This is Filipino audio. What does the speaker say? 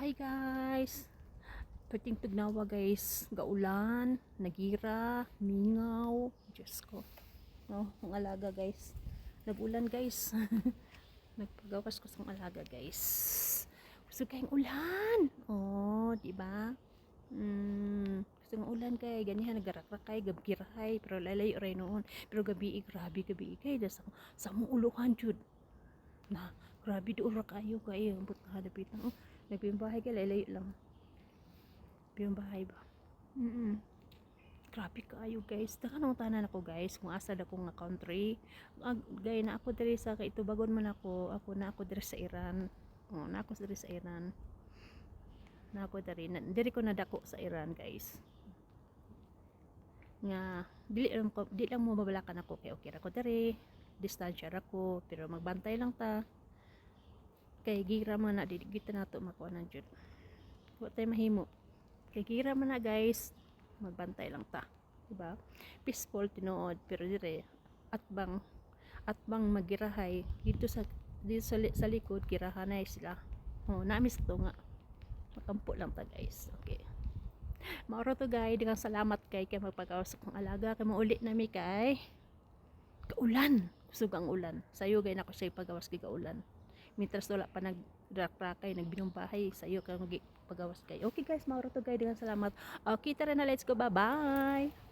Hi guys! Pating tugnawa guys, gaulan, nagira, mingaw, Diyos ko. No, ang alaga guys. Nagulan guys. Nagpagawas ko sa alaga guys. Gusto kayong ulan. Oh, di ba? Gusto ng ulan kay ganyan nagarakrak kay gabgirahay pero lalayo ray noon. Pero gabi grabe gabi kay sa mong uluhan jud. Na grabe do ura kayo kay ambot na hadapit na. Oh, nagbiyahe kay lalayo lang. Biyahe ba? Grabe kaayo guys. Dakan tanan ako guys kung asa da ko nga country. Gay na ako diri sa kay tubagon man ako. Ako na ako diri sa Iran. Oh, na ako diri sa Iran. Na ako diri ko nadako sa Iran guys. Nga dili lang mo babalakan ako kay okay ra ko diri. Distansya ra ko pero magbantay lang ta. Kay gira man na dili kita nato makuanan jud. Wa tay mahimo. Kay gira man na guys. Magbantay lang ta, diba? Peaceful tinuod pero dire atbang magirahay dito sa likod girahanay sila. Oh, namis to nga. Makampo lang ta guys. Okay. Mauro to guys, dengan salamat kay magpagawas kong alaga kay mauli nami kay kaulan. Kusog ang ulan. Sayo gay nako siya pagawas kay kaulan. Mitras wala pa nagdrakrakay, nagbinumbahay sayo kay pagawas kay. Okay guys, mauro to guys, dengan salamat. Okay, tara na, let's go. Bye-bye.